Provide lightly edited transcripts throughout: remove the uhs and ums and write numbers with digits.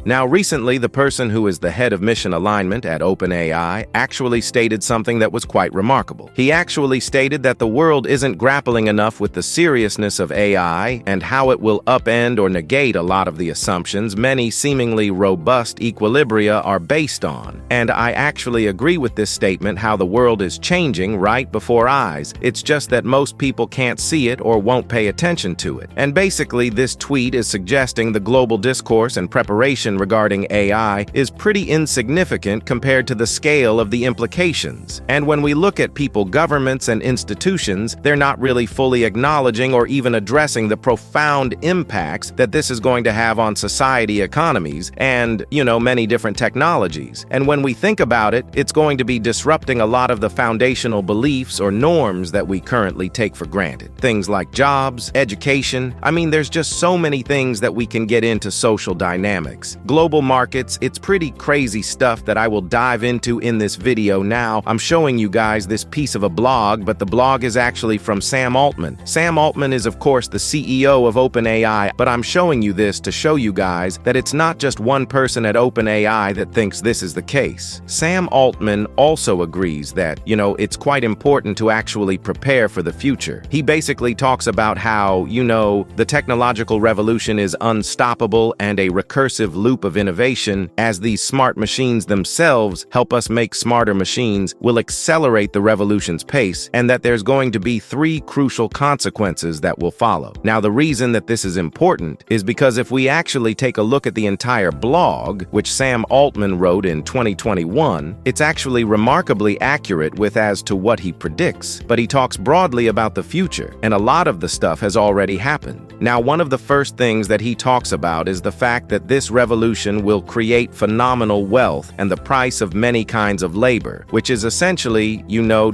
Now, recently, the person who is the head of mission alignment at OpenAI actually stated something that was quite remarkable. He actually stated that the world isn't grappling enough with the seriousness of AI and how it will upend or negate a lot of the assumptions many seemingly robust equilibria are based on. And I actually agree with this statement, how the world is changing right before eyes. It's just that most people can't see it or won't pay attention to it. And basically, this tweet is suggesting the global discourse and preparation regarding AI is pretty insignificant compared to the scale of the implications. And when we look at people, governments, and institutions, they're not really fully acknowledging or even addressing the profound impacts that this is going to have on society, economies, and, many different technologies. And when we think about it, it's going to be disrupting a lot of the foundational beliefs or norms that we currently take for granted. Things like jobs, education. There's just so many things that we can get into social dynamics. Global markets, it's pretty crazy stuff that I will dive into in this video. Now, I'm showing you guys this piece of a blog, but the blog is actually from Sam Altman. Sam Altman is, of course, the CEO of OpenAI, but I'm showing you this to show you guys that it's not just one person at OpenAI that thinks this is the case. Sam Altman also agrees that, it's quite important to actually prepare for the future. He basically talks about how, the technological revolution is unstoppable and a recursive loop of innovation, as these smart machines themselves help us make smarter machines, will accelerate the revolution's pace, and that there's going to be 3 crucial consequences that will follow. Now, the reason that this is important is because if we actually take a look at the entire blog, which Sam Altman wrote in 2021, it's actually remarkably accurate with as to what he predicts, but he talks broadly about the future, and a lot of the stuff has already happened. Now, one of the first things that he talks about is the fact that this revolution will create phenomenal wealth and the price of many kinds of labor, which is essentially,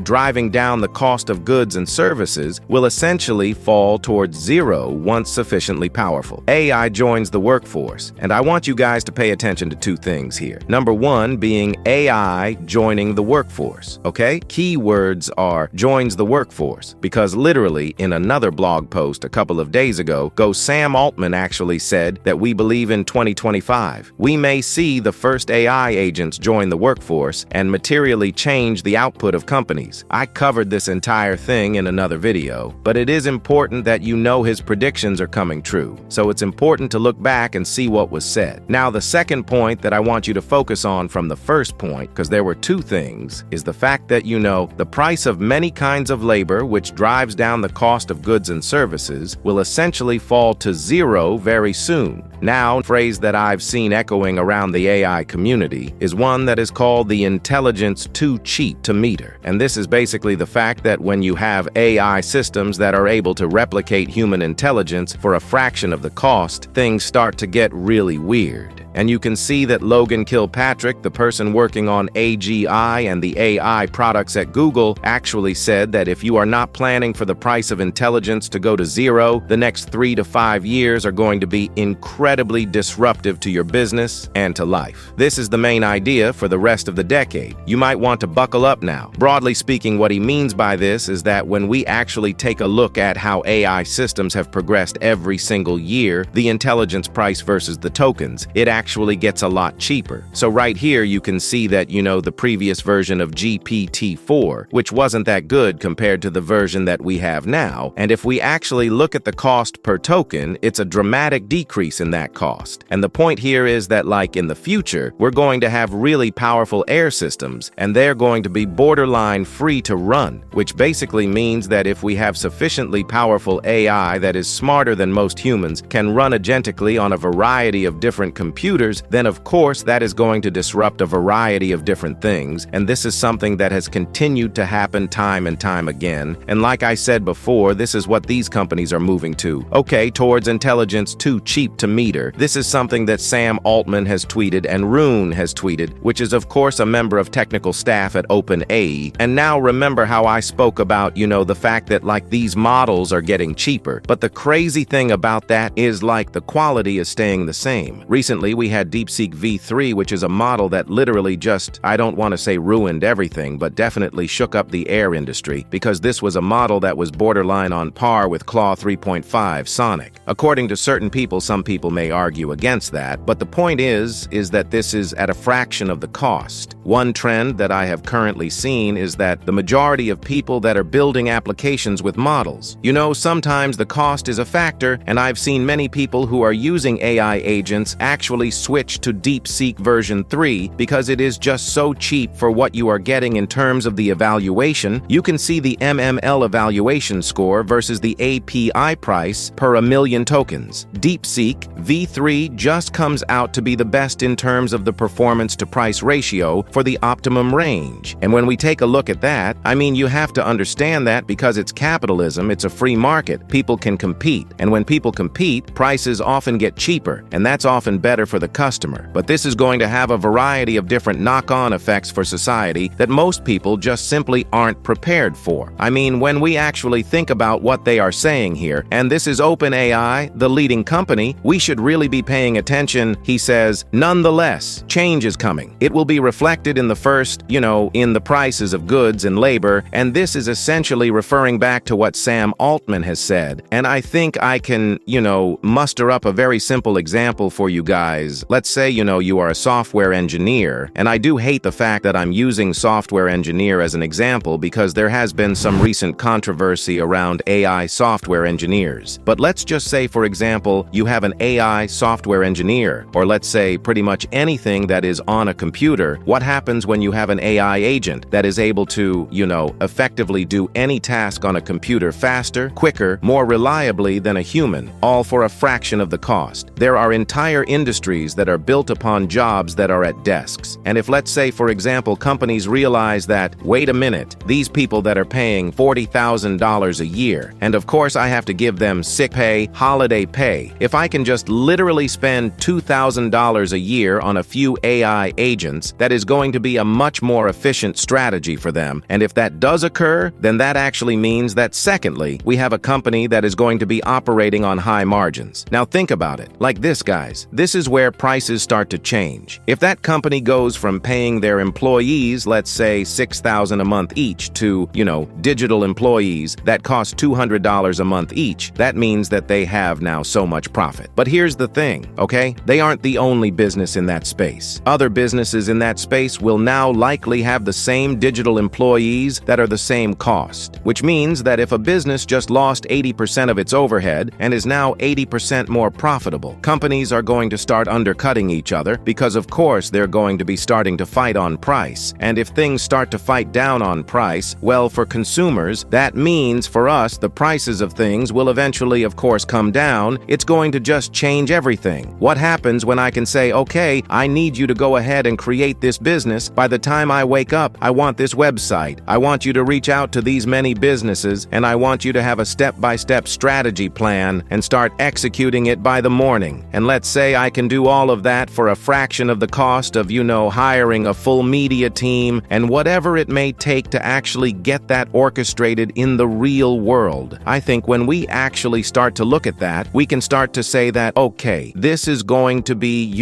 driving down the cost of goods and services, will essentially fall towards zero once sufficiently powerful. AI joins the workforce, and I want you guys to pay attention to 2 things here. Number 1 being AI joining the workforce, okay? Keywords are joins the workforce, because literally in another blog post a couple of days ago, Sam Altman actually said that we believe in 2025, we may see the first AI agents join the workforce and materially change the output of companies. I covered this entire thing in another video, but it is important that his predictions are coming true. So it's important to look back and see what was said. Now, the second point that I want you to focus on from the first point, because there were 2 things, is the fact that, the price of many kinds of labor, which drives down the cost of goods and services, will essentially fall to zero very soon. Now, a phrase that I've seen echoing around the AI community is one that is called the intelligence too cheap to meter. And this is basically the fact that when you have AI systems that are able to replicate human intelligence for a fraction of the cost, things start to get really weird. And you can see that Logan Kilpatrick, the person working on AGI and the AI products at Google, actually said that if you are not planning for the price of intelligence to go to zero, the next 3 to 5 years are going to be incredibly disruptive to your business and to life. This is the main idea for the rest of the decade. You might want to buckle up now. Broadly speaking, what he means by this is that when we actually take a look at how AI systems have progressed every single year, the intelligence price versus the tokens, it actually gets a lot cheaper. So right here you can see that, the previous version of GPT-4, which wasn't that good compared to the version that we have now. And if we actually look at the cost per token, it's a dramatic decrease in that cost. And the point here is that, like in the future, we're going to have really powerful air systems, and they're going to be borderline free to run, which basically means that if we have sufficiently powerful AI that is smarter than most humans, can run agentically on a variety of different computers, then of course that is going to disrupt a variety of different things. And this is something that has continued to happen time and time again. And like I said before, this is what these companies are moving to. Okay, towards intelligence too cheap to meter. This is something that Sam Altman has tweeted and Rune has tweeted, which is of course a member of technical staff at OpenAI. And now remember how I spoke about, the fact that like these models are getting cheaper. But the crazy thing about that is like the quality is staying the same. Recently, we we had DeepSeek V3, which is a model that literally just, I don't want to say ruined everything, but definitely shook up the air industry, because this was a model that was borderline on par with Claude 3.5 Sonic. According to certain people, some people may argue against that, but the point is that this is at a fraction of the cost. One trend that I have currently seen is that the majority of people that are building applications with models, sometimes the cost is a factor, and I've seen many people who are using AI agents actually switch to DeepSeek version 3 because it is just so cheap for what you are getting in terms of the evaluation. You can see the MML evaluation score versus the API price per 1 million tokens. DeepSeek V3 just comes out to be the best in terms of the performance to price ratio for the optimum range. And when we take a look at that, you have to understand that because it's capitalism, it's a free market, people can compete. And when people compete, prices often get cheaper, and that's often better for the customer. But this is going to have a variety of different knock-on effects for society that most people just simply aren't prepared for. When we actually think about what they are saying here, and this is OpenAI, the leading company, we should really be paying attention. He says, nonetheless, change is coming. It will be reflected in the first, in the prices of goods and labor, and this is essentially referring back to what Sam Altman has said. And I think I can, muster up a very simple example for you guys. Let's say, you are a software engineer, and I do hate the fact that I'm using software engineer as an example because there has been some recent controversy around AI software engineers. But let's just say, for example, you have an AI software engineer, or let's say pretty much anything that is on a computer. What happens when you have an AI agent that is able to, effectively do any task on a computer faster, quicker, more reliably than a human, all for a fraction of the cost? There are entire industries that are built upon jobs that are at desks. And if, let's say, for example, companies realize that, wait a minute, these people that are paying $40,000 a year, and of course I have to give them sick pay, holiday pay, if I can just literally spend $2,000 a year on a few AI agents, that is going to be a much more efficient strategy for them. And if that does occur, then that actually means that, secondly, we have a company that is going to be operating on high margins. Now think about it like this, guys. This is where prices start to change. If that company goes from paying their employees, let's say $6,000 a month each, to, digital employees that cost $200 a month each, that means that they have now so much profit. But here's the thing, okay? They aren't the only business in that space. Other businesses in that space will now likely have the same digital employees that are the same cost, which means that if a business just lost 80% of its overhead and is now 80% more profitable, companies are going to start undercutting each other because, of course, they're going to be starting to fight on price. And if things start to fight down on price, well, for consumers, that means for us, the prices of things will eventually, of course, come down. It's going to just change everything. What happens when I can say, okay, I need you to go ahead and create this business. By the time I wake up, I want this website. I want you to reach out to these many businesses, and I want you to have a step-by-step strategy plan and start executing it by the morning. And let's say I can do all of that for a fraction of the cost of, hiring a full media team and whatever it may take to actually get that orchestrated in the real world. I think when we actually start to look at that, we can start to say that, okay, this is going to be,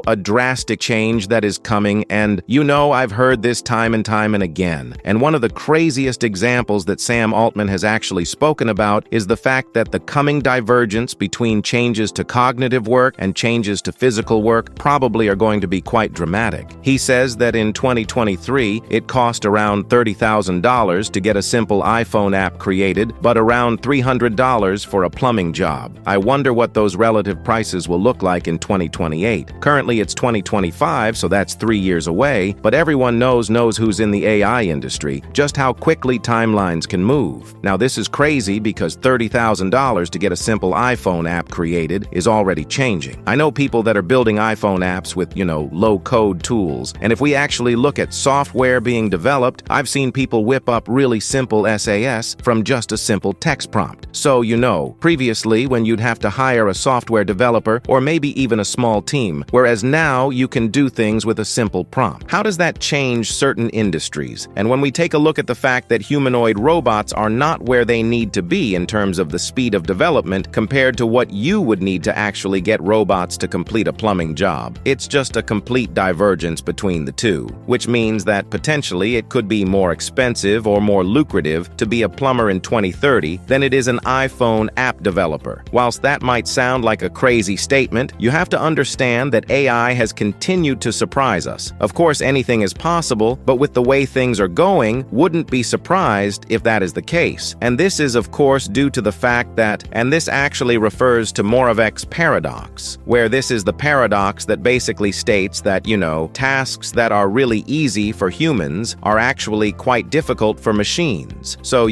a drastic change that is coming, and, I've heard this time and time and again. And one of the craziest examples that Sam Altman has actually spoken about is the fact that the coming divergence between changes to cognitive work and changes to physical work probably are going to be quite dramatic. He says that in 2023, it cost around $30,000 to get a simple iPhone app created, but around $300 for a plumbing job. I wonder what those relative prices will look like in 2028. Currently, it's 2025, so that's 3 years away, but everyone knows who's in the AI industry, just how quickly timelines can move. Now, this is crazy because $30,000 to get a simple iPhone app created is already changing. I know people that are building iPhone apps with, low-code tools, and if we actually look at software being developed, I've seen people whip up really simple SAS from just a simple text prompt. So, previously when you'd have to hire a software developer or maybe even a small team, whereas now you can do things with a simple prompt. How does that change certain industries? And when we take a look at the fact that humanoid robots are not where they need to be in terms of the speed of development compared to what you would need to actually get robots to complete complete a plumbing job. It's just a complete divergence between the two, which means that potentially it could be more expensive or more lucrative to be a plumber in 2030 than it is an iPhone app developer. Whilst that might sound like a crazy statement, you have to understand that AI has continued to surprise us. Of course, anything is possible, but with the way things are going, wouldn't be surprised if that is the case. And this is, of course, due to the fact that, and this actually refers to Moravec's paradox, where this is the paradox that basically states that, tasks that are really easy for humans are actually quite difficult for machines. So,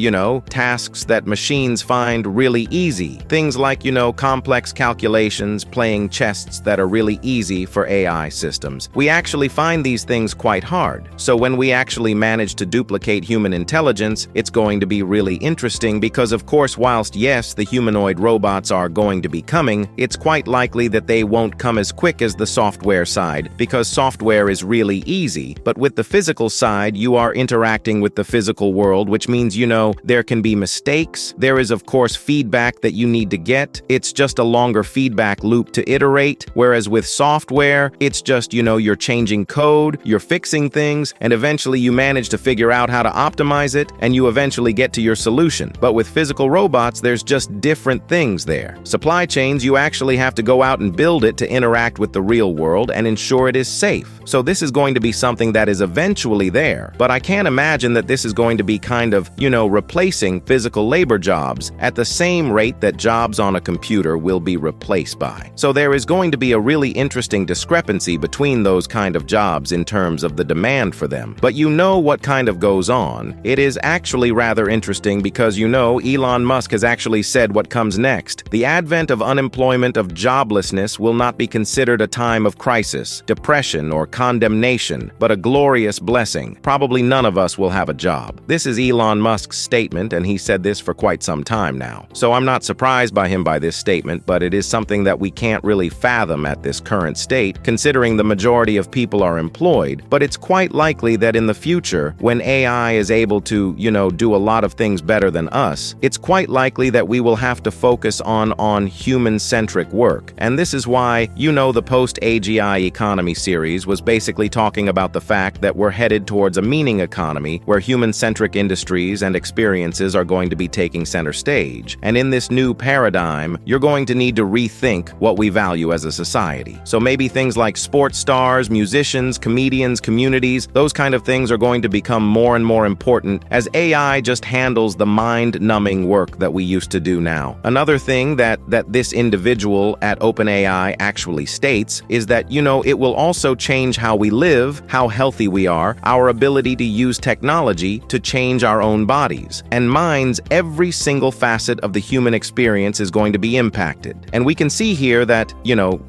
tasks that machines find really easy. Things like, complex calculations, playing chess that are really easy for AI systems. We actually find these things quite hard. So when we actually manage to duplicate human intelligence, it's going to be really interesting because, of course, whilst yes, the humanoid robots are going to be coming, it's quite likely that they won't come as quick as the software side because software is really easy. But with the physical side, you are interacting with the physical world, which means, there can be mistakes. There is, of course, feedback that you need to get. It's just a longer feedback loop to iterate, whereas with software, it's just, you're changing code, you're fixing things, and eventually you manage to figure out how to optimize it, and you eventually get to your solution. But with physical robots, there's just different things there. Supply chains, you actually have to go out and build it to interact with the real world and ensure it is safe. So this is going to be something that is eventually there, but I can't imagine that this is going to be kind of, replacing physical labor jobs at the same rate that jobs on a computer will be replaced by. So there is going to be a really interesting discrepancy between those kind of jobs in terms of the demand for them. But what kind of goes on. It is actually rather interesting because Elon Musk has actually said what comes next. The advent of unemployment, of joblessness, will not be considered a time of crisis, depression, or condemnation, but a glorious blessing. Probably none of us will have a job. This is Elon Musk's statement, and he said this for quite some time now. So I'm not surprised by him by this statement, but it is something that we can't really fathom at this current state, considering the majority of people are employed. But it's quite likely that in the future, when AI is able to, do a lot of things better than us, it's quite likely that we will have to focus on human-centric work. And this is why, the post-AGI economy series was basically talking about the fact that we're headed towards a meaning economy where human-centric industries and experiences are going to be taking center stage. And in this new paradigm, you're going to need to rethink what we value as a society. So maybe things like sports stars, musicians, comedians, communities, those kind of things are going to become more and more important as AI just handles the mind-numbing work that we used to do now. Another thing that this individual at OpenAI actually states is that, it will also change how we live, how healthy we are, our ability to use technology to change our own bodies and minds. Every single facet of the human experience is going to be impacted. And we can see here that,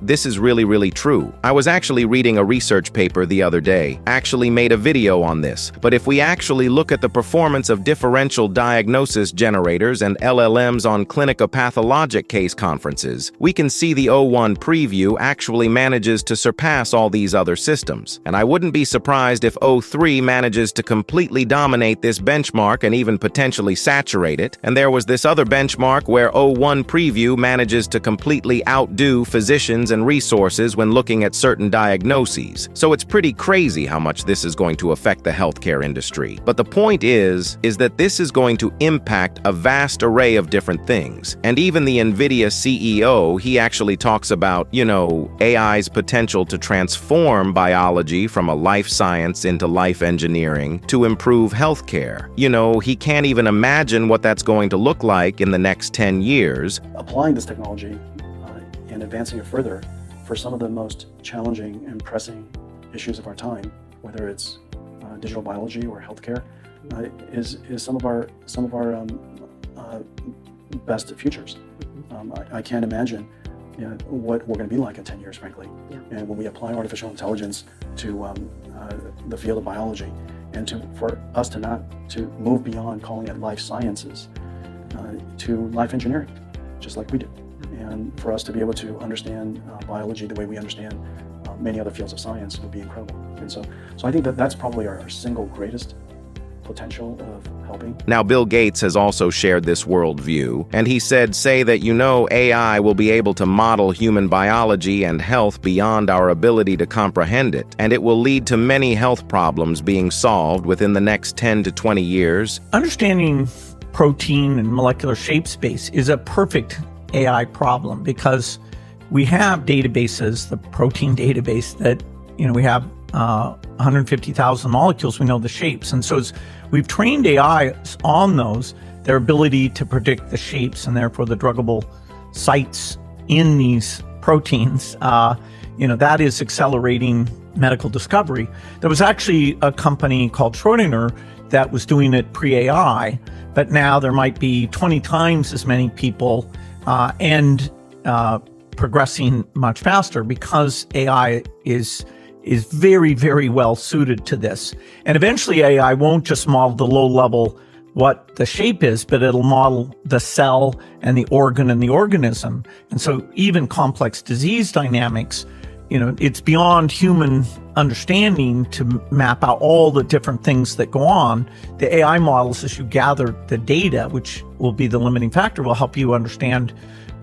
this is really, really true. I was actually reading a research paper the other day, actually made a video on this. But if we actually look at the performance of differential diagnosis generators and LLMs on clinico-pathologic case conferences, we can see the O1 preview actually manages to surpass all these other systems. And I wouldn't be surprised if O3 manages to completely dominate this benchmark and even potentially saturate it. And there was this other benchmark where O1 preview manages to completely outdo physicians and resources when looking at certain diagnoses. So it's pretty crazy how much this is going to affect the healthcare industry. But the point is that this is going to impact a vast array of different things. And even the NVIDIA CEO, he actually talks about, AI's potential to transform biology from a life science into life engineering to improve healthcare. He can't even imagine what that's going to look like in the next 10 years. Applying this technology and advancing it further for some of the most challenging and pressing issues of our time, whether it's digital biology or healthcare, is some of our best futures. I can't imagine what we're going to be like in 10 years, frankly. Yeah. And when we apply artificial intelligence to the field of biology, and for us to move beyond calling it life sciences to life engineering, just like we do. And for us to be able to understand biology the way we understand many other fields of science would be incredible. And so I think that's probably our single greatest potential of helping. Now, Bill Gates has also shared this worldview, and he said, say that AI will be able to model human biology and health beyond our ability to comprehend it, and it will lead to many health problems being solved within the next 10 to 20 years. Understanding protein and molecular shape space is a perfect AI problem because we have databases, the protein database that, we have 150,000 molecules, we know the shapes. And so as we've trained AI on those, their ability to predict the shapes and therefore the druggable sites in these proteins, that is accelerating medical discovery. There was actually a company called Schrödinger that was doing it pre-AI, but now there might be 20 times as many people and progressing much faster because AI is very, very well suited to this. And eventually AI won't just model the low level what the shape is, but it'll model the cell and the organ and the organism. And so even complex disease dynamics, it's beyond human understanding to map out all the different things that go on. The AI models, as you gather the data, which will be the limiting factor, will help you understand,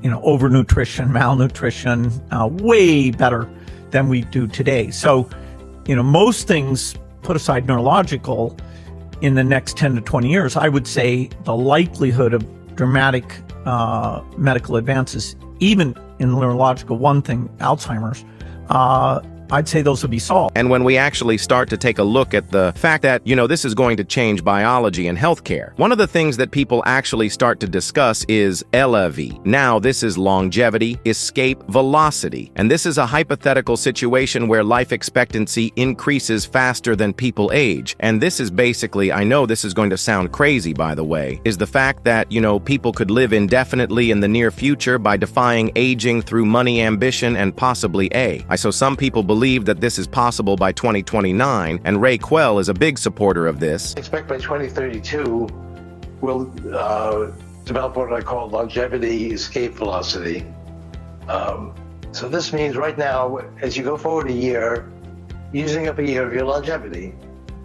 overnutrition, malnutrition, way better than we do today. So, most things, put aside neurological, in the next 10 to 20 years, I would say the likelihood of dramatic medical advances, even in neurological, one thing, Alzheimer's, I'd say those would be solved. And when we actually start to take a look at the fact that, this is going to change biology and healthcare, one of the things that people actually start to discuss is LV. Now, this is longevity, escape velocity. And this is a hypothetical situation where life expectancy increases faster than people age. And this is basically, I know this is going to sound crazy, by the way, is the fact that, people could live indefinitely in the near future by defying aging through money, ambition, and possibly AI. So some people believe that this is possible by 2029, and Ray Quell is a big supporter of this. I expect by 2032, we'll develop what I call longevity escape velocity. So this means right now, as you go forward a year, using up a year of your longevity,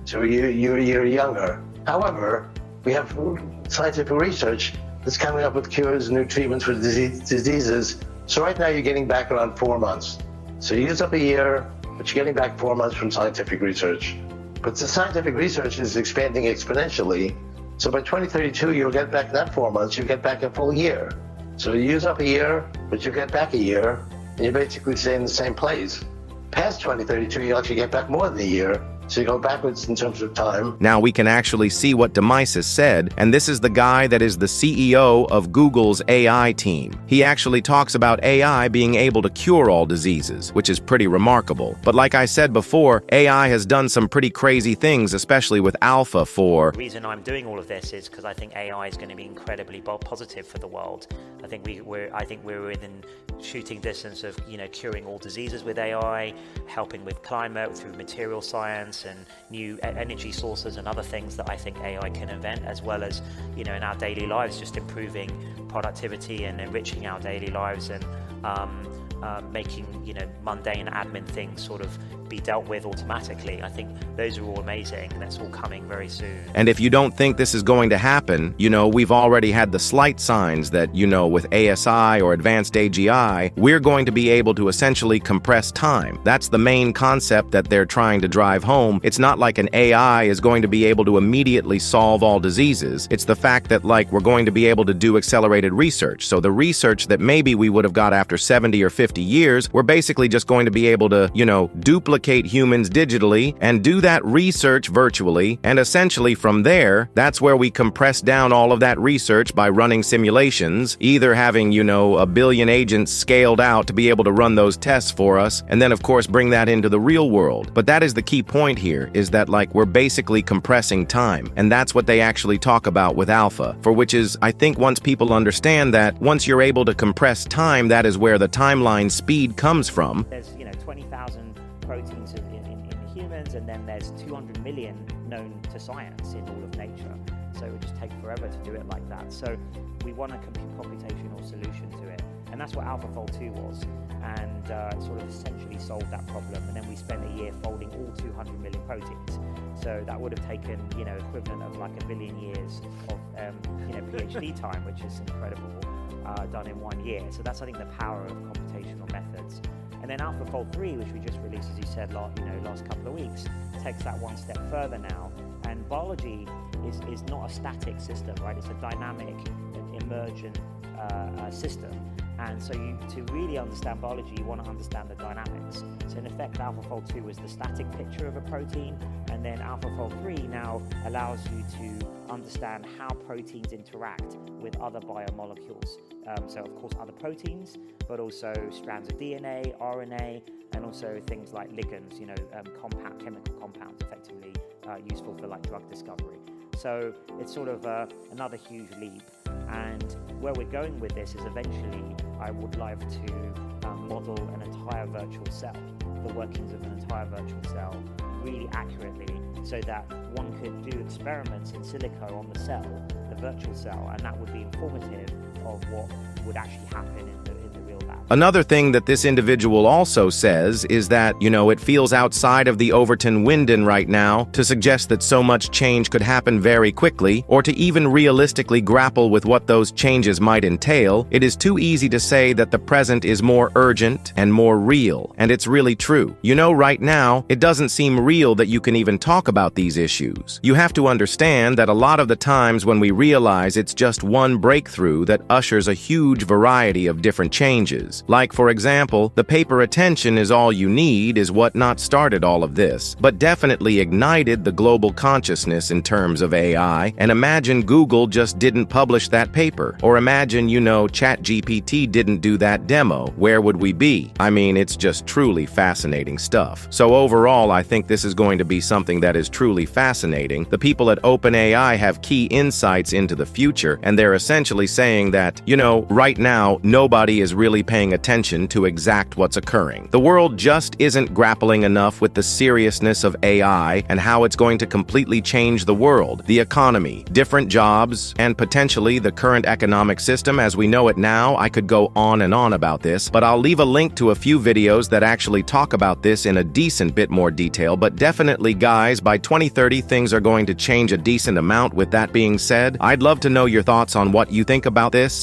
so you're younger. However, we have scientific research that's coming up with cures and new treatments for diseases. So right now you're getting back around 4 months. So you use up a year, but you're getting back 4 months from scientific research. But the scientific research is expanding exponentially. So by 2032, you'll get back that 4 months, you'll get back a full year. So you use up a year, but you get back a year, and you basically stay in the same place. Past 2032, you'll actually get back more than a year. So you go backwards in terms of time. Now we can actually see what Demises said, and this is the guy that is the CEO of Google's AI team. He actually talks about AI being able to cure all diseases, which is pretty remarkable. But like I said before, AI has done some pretty crazy things, especially with Alpha for... The reason I'm doing all of this is because I think AI is going to be incredibly positive for the world. I think we're within shooting distance of curing all diseases with AI, helping with climate through material science and new energy sources and other things that I think AI can invent, as well as in our daily lives, just improving productivity and enriching our daily lives and making mundane admin things sort of be dealt with automatically. I think those are all amazing. That's all coming very soon. And if you don't think this is going to happen, we've already had the slight signs that, with ASI or advanced AGI, we're going to be able to essentially compress time. That's the main concept that they're trying to drive home. It's not like an AI is going to be able to immediately solve all diseases. It's the fact that we're going to be able to do accelerated research. So the research that maybe we would have got after 70 or 50 years, we're basically just going to be able to, duplicate humans digitally and do that research virtually. And essentially from there, that's where we compress down all of that research by running simulations, either having, a billion agents scaled out to be able to run those tests for us, and then of course bring that into the real world. But that is the key point here, is that we're basically compressing time. And that's what they actually talk about with Alpha, for which is, I think once people understand that, once you're able to compress time, that is where the timeline speed comes from. There's 20,000 proteins in humans, and then there's 200 million known to science in all of nature. So it would just take forever to do it like that. So we want a computational solution to it. And that's what AlphaFold 2 was. And sort of essentially solved that problem. And then we spent a year folding all 200 million proteins. So that would have taken, equivalent of like 1 billion years of, PhD time, which is incredible, done in 1 year. So that's, I think, the power of computational methods. And then AlphaFold 3, which we just released, as you said, last couple of weeks, takes that one step further now. And biology is not a static system, right? It's a dynamic, emergent system. And so to really understand biology, you want to understand the dynamics. So in effect, AlphaFold 2 was the static picture of a protein, and then AlphaFold 3 now allows you to understand how proteins interact with other biomolecules. So of course other proteins, but also strands of DNA, RNA, and also things like ligands, chemical compounds, effectively useful for like drug discovery. So it's sort of another huge leap. And where we're going with this is eventually I would like to model an entire virtual cell, the workings of an entire virtual cell, really accurately, so that one could do experiments in silico on the cell, the virtual cell, and that would be informative of what would actually happen in the real lab. Another thing that this individual also says is that, it feels outside of the Overton Winden right now to suggest that so much change could happen very quickly, or to even realistically grapple with what those changes might entail. It is too easy to say that the present is more urgent and more real, and it's really true. Right now, it doesn't seem real that you can even talk about these issues. You have to understand that a lot of the times when we realize it's just one breakthrough that ushers a huge variety of different changes. Like, for example, the paper attention is all you need is what not started all of this, but definitely ignited the global consciousness in terms of AI. And imagine Google just didn't publish that paper. Or imagine, ChatGPT didn't do that demo. Where would we be? I mean, it's just truly fascinating stuff. So overall, I think this is going to be something that is truly fascinating. The people at OpenAI have key insights into the future, and they're essentially saying that, right now, nobody is really paying attention to exact what's occurring. The world just isn't grappling enough with the seriousness of AI and how it's going to completely change the world, the economy, different jobs, and potentially the current economic system as we know it now. I could go on and on about this, but I'll leave a link to a few videos that actually talk about this in a decent bit more detail. But definitely, guys, by 2030, things are going to change a decent amount. With that being said, I'd love to know your thoughts on what you think about this.